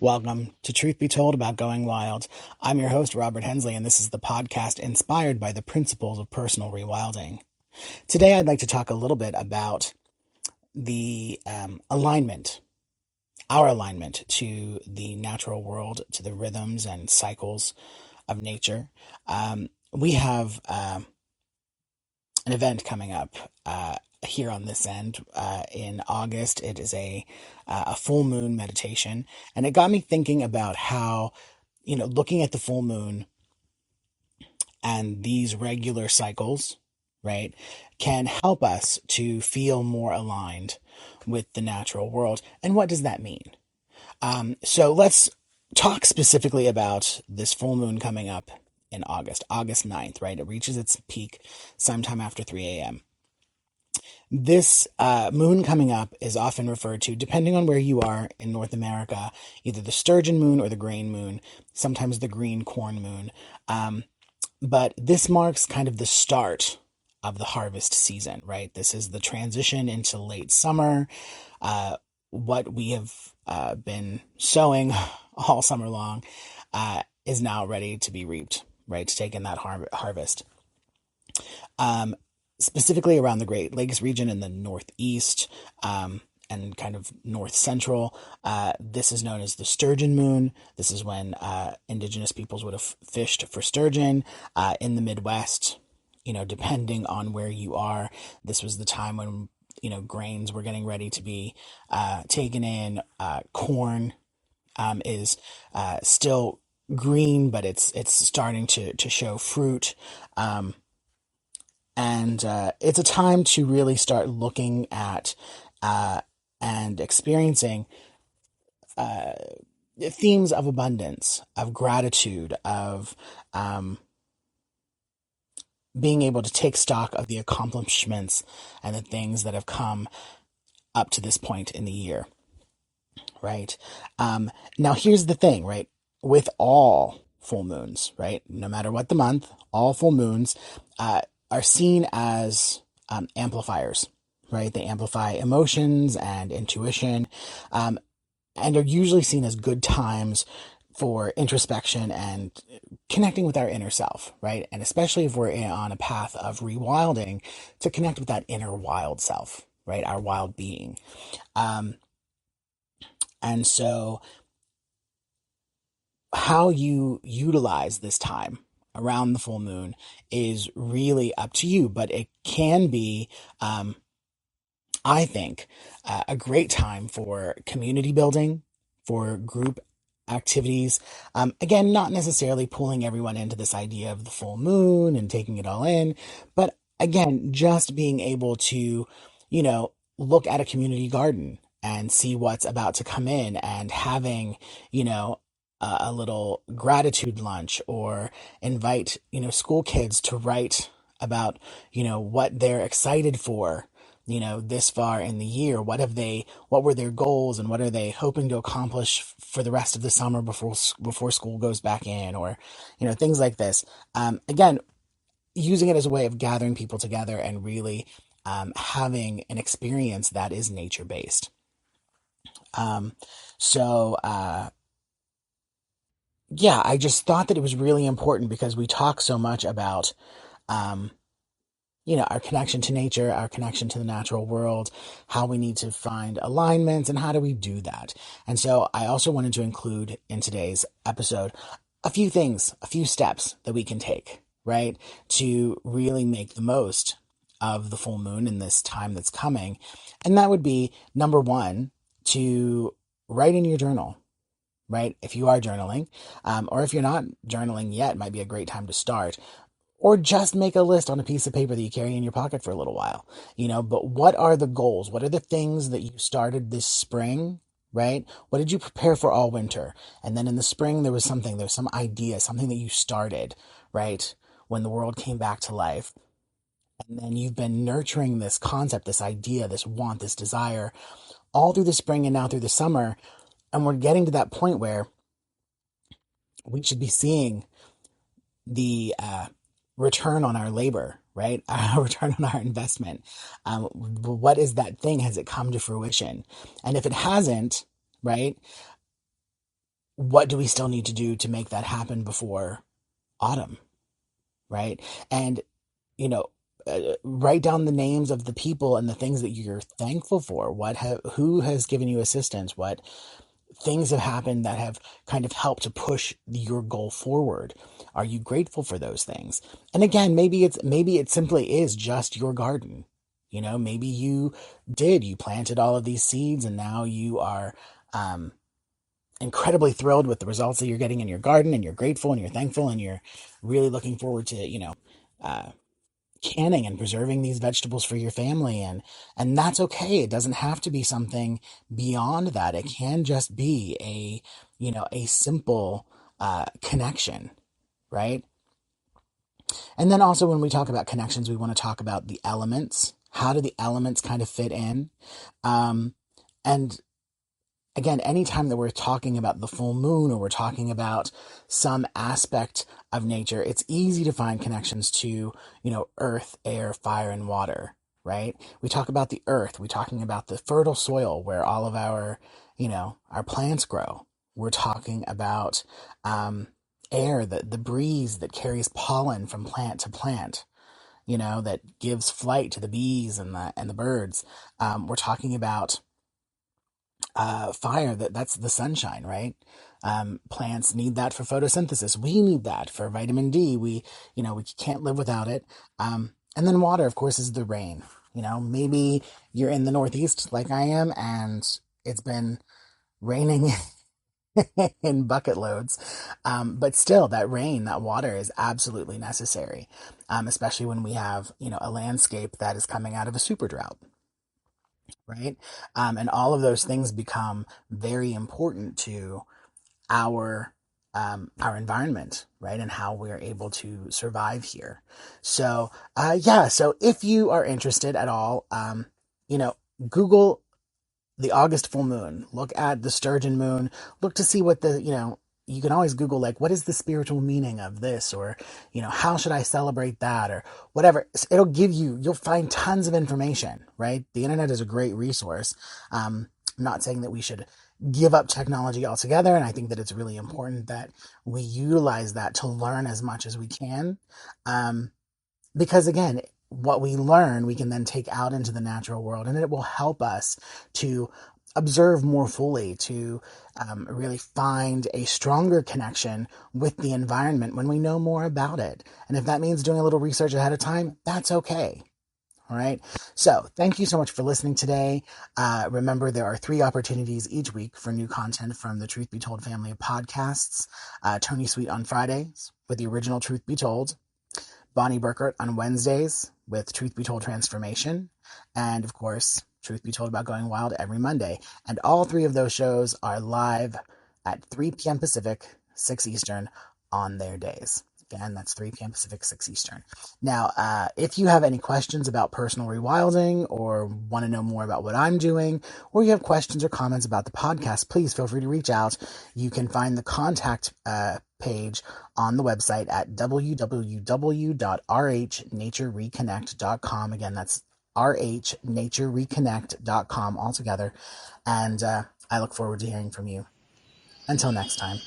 Welcome to Truth Be Told About Going Wild. I'm your host, Robert Hensley, and this is the podcast inspired by the principles of personal rewilding. Today, I'd like to talk a little bit about the alignment, our alignment to the natural world, to the rhythms and cycles of nature. We have an event coming up here on this end in August. It is a full moon meditation, and it got me thinking about how, looking at the full moon and these regular cycles, right, can help us to feel more aligned with the natural world. And what does that mean? So let's talk specifically about this full moon coming up in August 9th, right? It reaches its peak sometime after 3 a.m. This moon coming up is often referred to, depending on where you are in North America, either the sturgeon moon or the grain moon, sometimes the green corn moon. But this marks kind of the start of the harvest season, right? This is the transition into late summer. What we have been sowing all summer long is now ready to be reaped, right? To take in that harvest. Specifically around the Great Lakes region in the Northeast and kind of North Central, this is known as the sturgeon moon. This is when indigenous peoples would have fished for sturgeon. In the Midwest, depending on where you are, this was the time when grains were getting ready to be taken in. Corn is still green, but it's starting to show fruit. And it's a time to really start looking at and experiencing themes of abundance, of gratitude, of being able to take stock of the accomplishments and the things that have come up to this point in the year, right? Now, here's the thing, right? With all full moons, right? No matter what the month, all full moons are seen as amplifiers, right? They amplify emotions and intuition, and are usually seen as good times for introspection and connecting with our inner self, right? And especially if we're on a path of rewilding, to connect with that inner wild self, right? Our wild being. And so how you utilize this time around the full moon is really up to you, but it can be, I think, a great time for community building, for group activities. Again, not necessarily pulling everyone into this idea of the full moon and taking it all in, but again, just being able to, look at a community garden and see what's about to come in, and having, a little gratitude lunch, or invite, school kids to write about, what they're excited for, this far in the year. What were their goals, and what are they hoping to accomplish for the rest of the summer before school goes back in, or, things like this. Again, using it as a way of gathering people together and really having an experience that is nature based. So, yeah, I just thought that it was really important, because we talk so much about, our connection to nature, our connection to the natural world, how we need to find alignments, and how do we do that. And so I also wanted to include in today's episode a few things, a few steps that we can take, right, to really make the most of the full moon in this time that's coming. And that would be, number one, to write in your journal. Right? If you are journaling, or if you're not journaling yet, it might be a great time to start. Or just make a list on a piece of paper that you carry in your pocket for a little while. But what are the goals? What are the things that you started this spring, right? What did you prepare for all winter? And then in the spring, there was some idea, something that you started, right? When the world came back to life. And then you've been nurturing this concept, this idea, this want, this desire, all through the spring and now through the summer. And we're getting to that point where we should be seeing the return on our labor, right? Return on our investment. What is that thing? Has it come to fruition? And if it hasn't, right, what do we still need to do to make that happen before autumn, right? And, you know, write down the names of the people and the things that you're thankful for. Who has given you assistance? What things have happened that have kind of helped to push your goal forward? Are you grateful for those things? And again, maybe it simply is just your garden. Maybe you planted all of these seeds and now you are um, incredibly thrilled with the results that you're getting in your garden, and you're grateful and you're thankful and you're really looking forward to, uh, canning and preserving these vegetables for your family, and that's okay. It doesn't have to be something beyond that. It can just be a simple connection, right? And then also, when we talk about connections, we want to talk about the elements. How do the elements kind of fit in? And again, anytime that we're talking about the full moon, or we're talking about some aspect of nature, it's easy to find connections to, earth, air, fire, and water, right? We talk about the earth. We're talking about the fertile soil where all of our plants grow. We're talking about air, the breeze that carries pollen from plant to plant, that gives flight to the bees and the birds. We're talking about fire, that's the sunshine, right? Plants need that for photosynthesis. We need that for vitamin D. We can't live without it. And then water, of course, is the rain. Maybe you're in the Northeast like I am, and it's been raining in bucket loads. But still, that rain, that water is absolutely necessary, especially when we have, a landscape that is coming out of a super drought, right? And all of those things become very important to our environment, right, and how we're able to survive here. So, yeah. So, if you are interested at all, you know, Google the August full moon. Look at the sturgeon moon. Look to see what you can always Google, like, what is the spiritual meaning of this, or, how should I celebrate that, or whatever. You'll find tons of information, right? The internet is a great resource. I'm not saying that we should give up technology altogether. And I think that it's really important that we utilize that to learn as much as we can. Um, because again, what we learn, we can then take out into the natural world, and it will help us to observe more fully, to really find a stronger connection with the environment when we know more about it. And if that means doing a little research ahead of time, that's okay. All right. So thank you so much for listening today. Remember, there are 3 opportunities each week for new content from the Truth Be Told family of podcasts. Tony Sweet on Fridays with the original Truth Be Told. Bonnie Burkert on Wednesdays with Truth Be Told Transformation. And of course, Truth Be Told About Going Wild every Monday. And all 3 of those shows are live at 3 p.m. Pacific, 6 Eastern on their days. Again, that's 3 p.m. Pacific, 6 Eastern. Now, if you have any questions about personal rewilding, or want to know more about what I'm doing, or you have questions or comments about the podcast, please feel free to reach out. You can find the contact page on the website at www.rhnatureconnect.com. Again, that's rhnatureconnect.com altogether. And I look forward to hearing from you. Until next time.